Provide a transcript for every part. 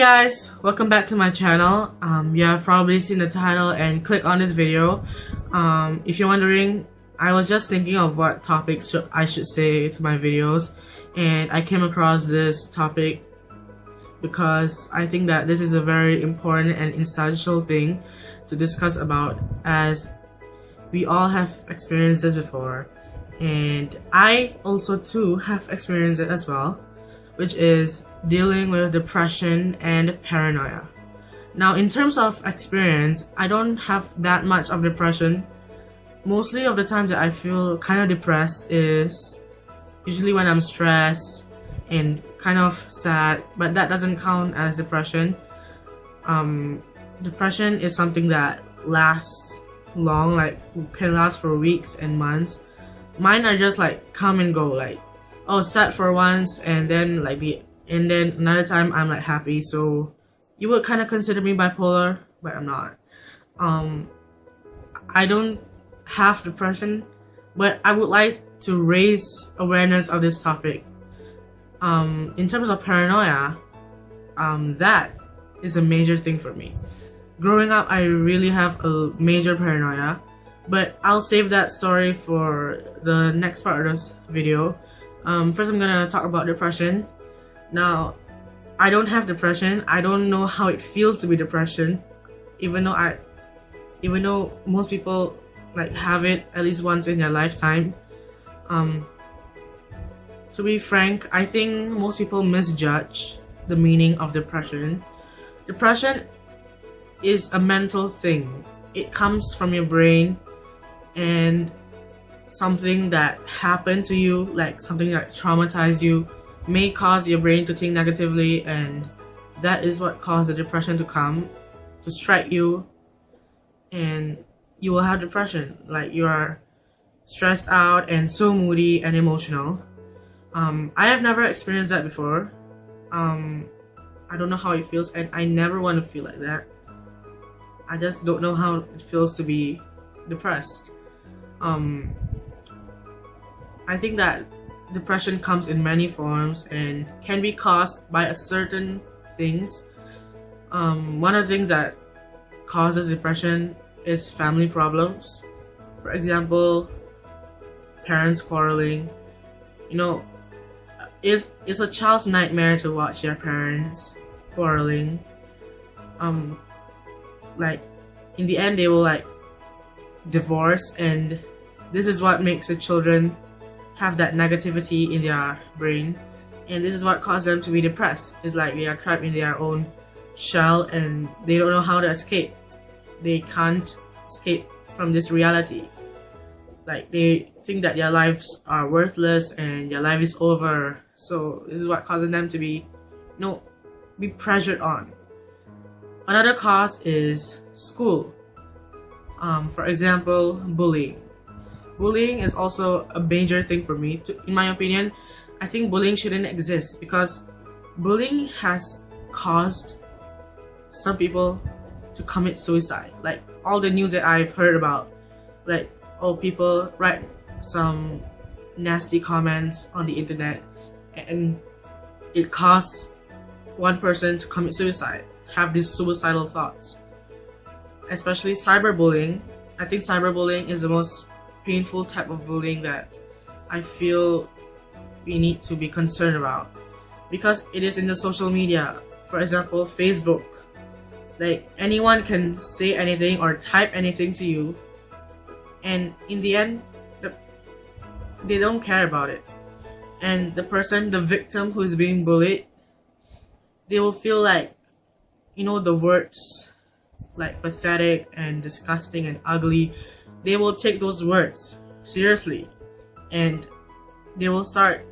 guys, welcome back to my channel. You have probably seen the title and click on this video. If you're wondering, I was just thinking of what topics I should say to my videos, and I came across this topic because I think that this is a very important and essential thing to discuss about, as we all have experienced this before, and I also too have experienced it as well, which is dealing with depression and paranoia. Now, in terms of experience, I don't have that much of depression. Mostly of the times that I feel kind of depressed is usually when I'm stressed and kind of sad, but that doesn't count as depression. Depression is something that lasts long, like can last for weeks and months. Mine are just like come and go, like sad for once, and then another time I'm like happy. So you would kind of consider me bipolar, but I'm not. I don't have depression, but I would like to raise awareness of this topic. In terms of paranoia, that is a major thing for me. Growing up, I really have a major paranoia, but I'll save that story for the next part of this video. First, I'm gonna talk about depression. Now, I don't have depression. I don't know how it feels to be depression, even though most people like have it at least once in their lifetime. To be frank, I think most people misjudge the meaning of depression. Depression is a mental thing. It comes from your brain and something that happened to you, like something that traumatized you, may cause your brain to think negatively, and that is what caused the depression to strike you, and you will have depression. Like, you are stressed out and so moody and emotional. I have never experienced that before. I don't know how it feels, and I never want to feel like that. I just don't know how it feels to be depressed. I think that depression comes in many forms and can be caused by a certain things. One of the things that causes depression is family problems. For example, parents quarreling. You know, it's a child's nightmare to watch their parents quarreling. Like, in the end, they will like divorce, and this is what makes the children have that negativity in their brain, and this is what causes them to be depressed. It's like they are trapped in their own shell and they don't know how to escape. They can't escape from this reality. Like, they think that their lives are worthless and their life is over. So this is what causes them to be pressured on. Another cause is school. For example, bullying. Bullying is also a major thing for me. In my opinion, I think bullying shouldn't exist, because bullying has caused some people to commit suicide. Like, all the news that I've heard about, like, people write some nasty comments on the internet and it caused one person to commit suicide, have these suicidal thoughts. Especially cyberbullying. I think cyberbullying is the most painful type of bullying that I feel we need to be concerned about, because it is in the social media. For example, Facebook. Like, anyone can say anything or type anything to you, and in the end, they don't care about it. And the victim who is being bullied, they will feel like, the words like pathetic and disgusting and ugly. They will take those words seriously, and they will start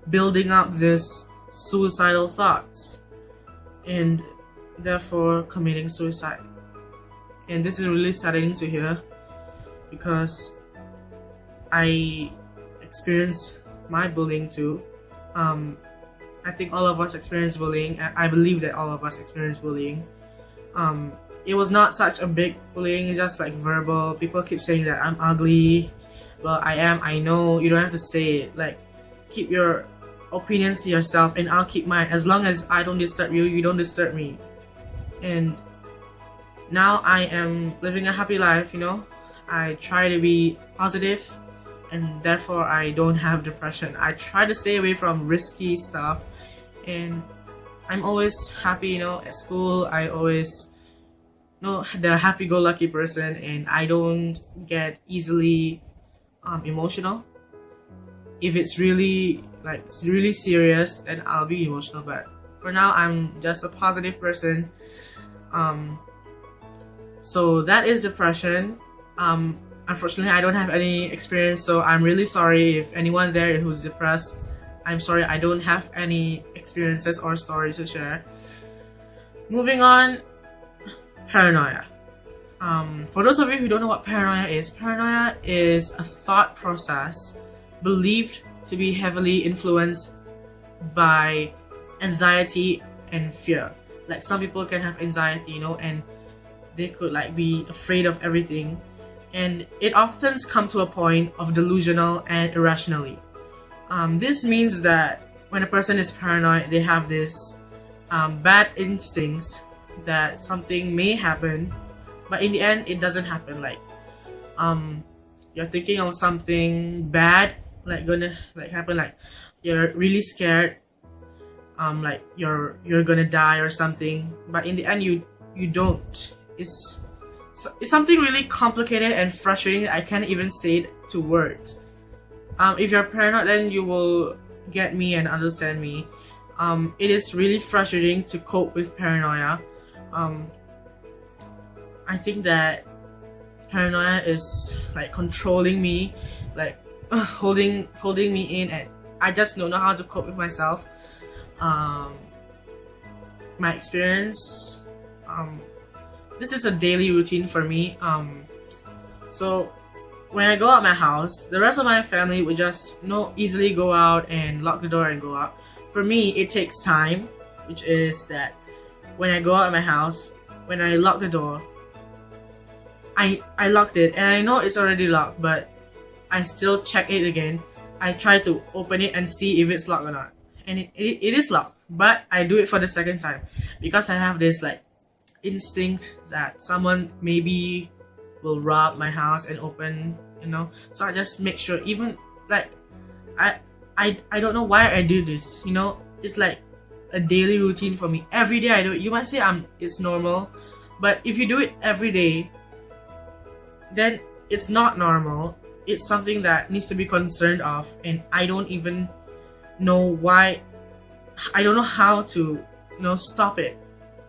building up this suicidal thoughts, and therefore committing suicide. And this is really saddening to hear, because I experienced my bullying too. I think all of us experience bullying. I believe that all of us experience bullying. It was not such a big bullying, it's just like verbal. People keep saying that I'm ugly. Well, I am, I know. You don't have to say it. Like, keep your opinions to yourself, and I'll keep mine. As long as I don't disturb you, you don't disturb me. And now I am living a happy life, you know. I try to be positive, and therefore I don't have depression. I try to stay away from risky stuff, and I'm always happy, you know. At school, I always the happy-go-lucky person, and I don't get easily emotional. If it's really serious, then I'll be emotional. But for now, I'm just a positive person. So that is depression. Unfortunately, I don't have any experience, so I'm really sorry if anyone there who's depressed. I'm sorry, I don't have any experiences or stories to share. Moving on, paranoia. For those of you who don't know what paranoia is a thought process believed to be heavily influenced by anxiety and fear. Like, some people can have anxiety, you know, and they could like be afraid of everything, and it often comes to a point of delusional and irrationally. This means that when a person is paranoid, they have this bad instincts that something may happen, but in the end it doesn't happen. Like, you're thinking of something bad gonna happen, like you're really scared, like you're gonna die or something, but in the end you don't. It's something really complicated and frustrating. I can't even say it to words. If you're paranoid, then you will get me and understand me. It is really frustrating to cope with paranoia. I think that paranoia is like controlling me, like holding me in, and I just don't know how to cope with myself. My experience, this is a daily routine for me. So when I go out my house, the rest of my family would just easily go out and lock the door and go out. For me, it takes time, which is that when I go out of my house, when I lock the door, I locked it and I know it's already locked, but I still check it again. I try to open it and see if it's locked or not, and it is locked, but I do it for the second time because I have this like instinct that someone maybe will rob my house and open, you know. So I just make sure, even like I don't know why I do this, you know. It's like a daily routine for me. Every day I do it. You might say it's normal, but if you do it every day, then it's not normal. It's something that needs to be concerned of, and I don't even know why. I don't know how to, stop it.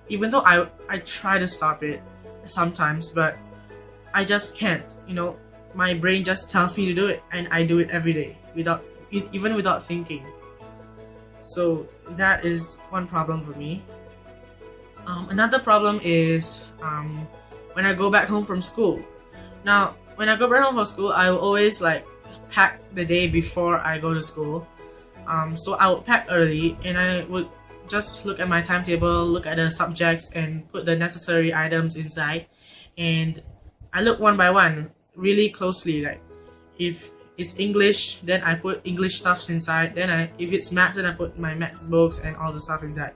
Even though I try to stop it sometimes, but I just can't. My brain just tells me to do it, and I do it every day even without thinking. So that is one problem for me. Another problem is when I go back home from school. Now, when I go back home from school, I will always like pack the day before I go to school. So I would pack early, and I would just look at my timetable, look at the subjects, and put the necessary items inside. And I look one by one, really closely. Like, if it's English, then I put English stuffs inside. Then if it's maths, then I put my maths books and all the stuff inside.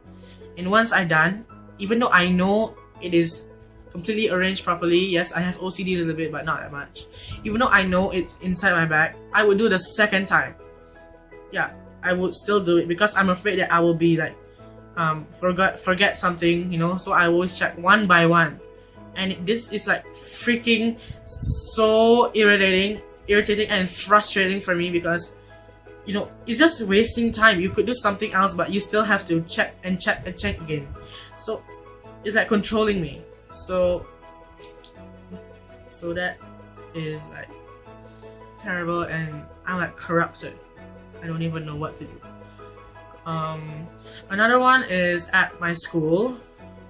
And once I'm done, even though I know it is completely arranged properly, yes, I have OCD a little bit, but not that much. Even though I know it's inside my bag, I would do the second time. Yeah, I would still do it because I'm afraid that I will be like forget something, so I always check one by one. And this is like freaking so irritating and frustrating for me because it's just wasting time. You could do something else, but you still have to check and check and check again. So it's like controlling me. So that is like terrible, and I'm like corrupted. I don't even know what to do. Another one is at my school.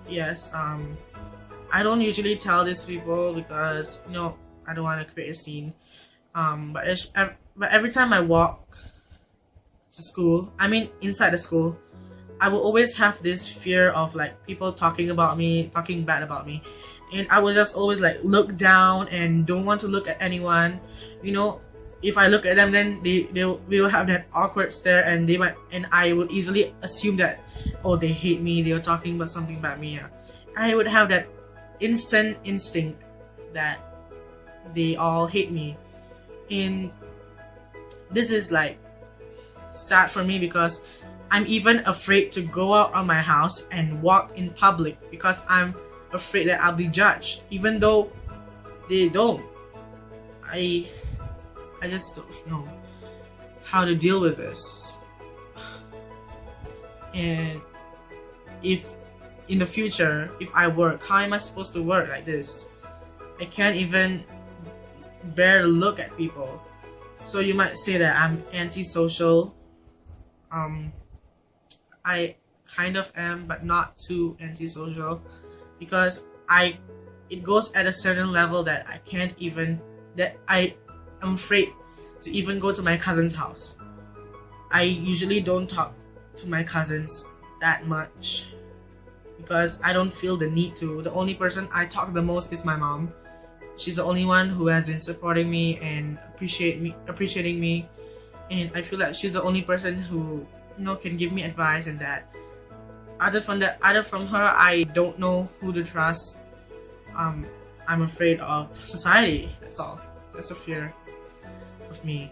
Yes, I don't usually tell these people because I don't want to create a scene. But every time I walk to school, inside the school, I will always have this fear of like people talking about me, talking bad about me, and I will just always like look down and don't want to look at anyone. if I look at them, then we will have that awkward stare, and I would easily assume that, oh, they hate me, they're talking about something about me. Yeah. I would have that instant instinct that they all hate me. And this is like sad for me, because I'm even afraid to go out of my house and walk in public, because I'm afraid that I'll be judged, even though they don't. I just don't know how to deal with this. And if in the future, if I work, how am I supposed to work like this? I can't even bear to look at people. So you might say that I'm antisocial. I kind of am, but not too antisocial, because it goes at a certain level that I'm afraid to even go to my cousin's house. I usually don't talk to my cousins that much, because I don't feel the need to. The only person I talk the most is my mom. She's the only one who has been supporting me and appreciating me, and I feel like she's the only person who, you know, can give me advice, and that. Other from her, I don't know who to trust. I'm afraid of society. That's all. That's a fear of me.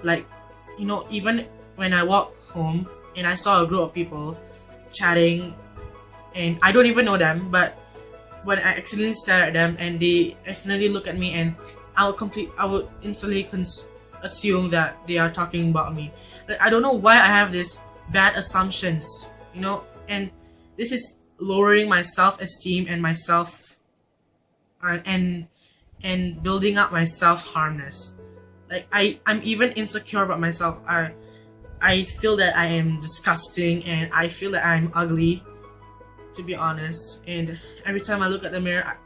Like, you know, even when I walk home and I saw a group of people chatting, and I don't even know them, but when I accidentally stare at them and they accidentally look at me, and I would instantly assume that they are talking about me. Like, I don't know why I have these bad assumptions, you know, and this is lowering my self-esteem and and building up my self-harmness. Like, I'm even insecure about myself. I feel that I am disgusting, and I feel that I'm ugly, to be honest. And every time I look at the mirror,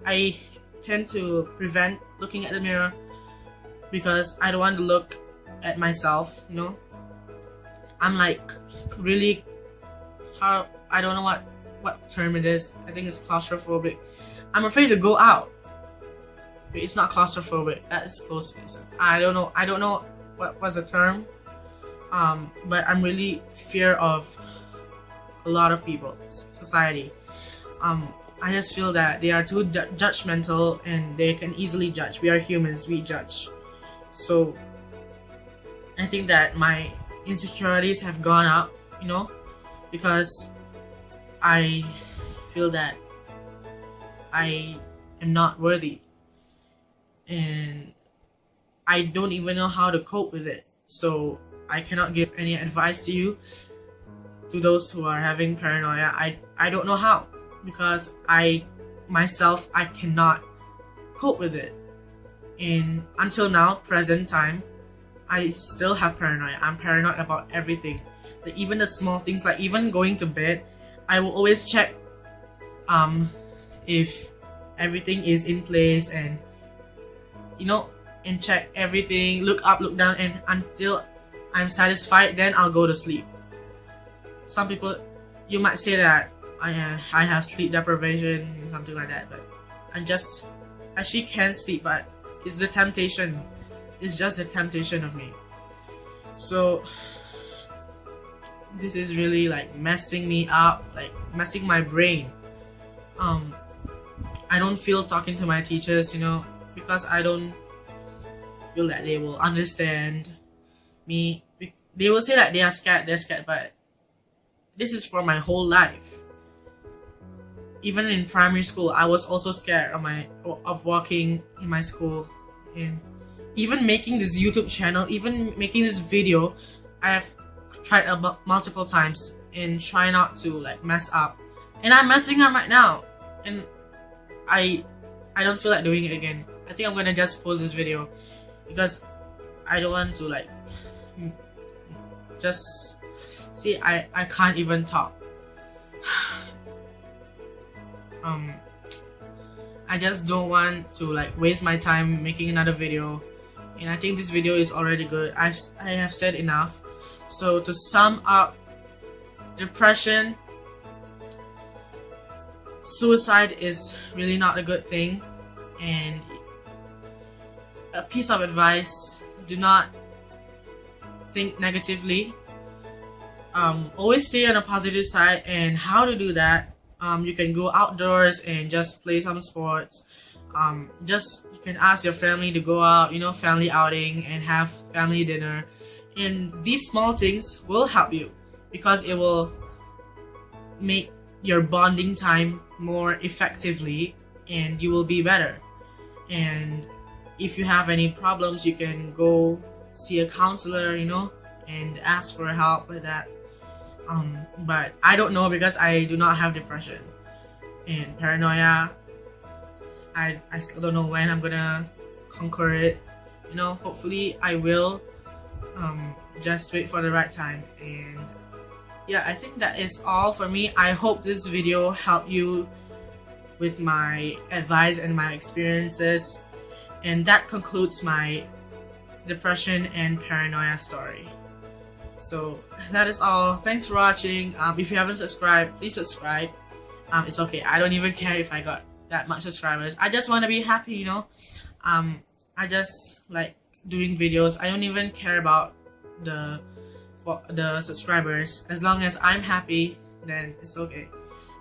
I tend to prevent looking at the mirror, because I don't want to look at myself, you know. I'm like really, I don't know what term it is. I think it's claustrophobic. I'm afraid to go out. But it's not claustrophobic. That is close. I don't know what was the term. But I'm really fear of a lot of people, society. I just feel that they are too judgmental, and they can easily judge. We are humans, we judge. So I think that my insecurities have gone up, you know, because I feel that I am not worthy, and I don't even know how to cope with it. So I cannot give any advice to you, to those who are having paranoia. I don't know how, because I cannot cope with it. And until now, present time, I still have paranoia. I'm paranoid about everything. Like, even the small things, like even going to bed, I will always check if everything is in place, and you know, and check everything, look up, look down, and until I'm satisfied, then I'll go to sleep. Some people, you might say that I have sleep deprivation and something like that, but I actually can sleep, but it's the temptation. It's just the temptation of me. So this is really like messing me up, like messing my brain. I don't feel talking to my teachers, you know, because I don't feel that they will understand me. They will say that they're scared, but this is for my whole life. Even in primary school, I was also scared of walking in my school, and even making this YouTube channel, even making this video, I have tried multiple times and try not to like mess up, and I'm messing up right now, and I don't feel like doing it again. I think I'm gonna just post this video, because I don't want to like just see. I can't even talk. I just don't want to like waste my time making another video, and I think this video is already good. I have said enough. So to sum up, depression, suicide is really not a good thing, and a piece of advice: do not think negatively. Always stay on the positive side. And how to do that? You can go outdoors and just play some sports. You can ask your family to go out, family outing, and have family dinner. And these small things will help you because it will make your bonding time more effectively, and you will be better. And if you have any problems, you can go see a counselor, and ask for help with that. But I don't know because I do not have depression and paranoia. I still don't know when I'm gonna conquer it. Hopefully I will. Just wait for the right time. And yeah, I think that is all for me. I hope this video helped you with my advice and my experiences. And that concludes my depression and paranoia story. So that is all. Thanks for watching. If you haven't subscribed, please subscribe. It's okay. I don't even care if I got that much subscribers. I just want to be happy, I just like doing videos. I don't even care about the subscribers. As long as I'm happy, then it's okay.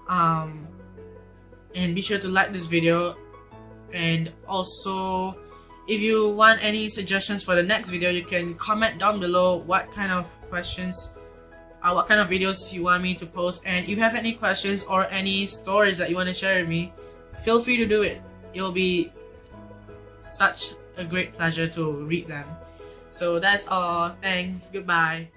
And be sure to like this video. And also, if you want any suggestions for the next video, you can comment down below what kind of questions, what kind of videos you want me to post. And if you have any questions or any stories that you want to share with me, feel free to do it. It will be such a great pleasure to read them. So that's all. Thanks. Goodbye.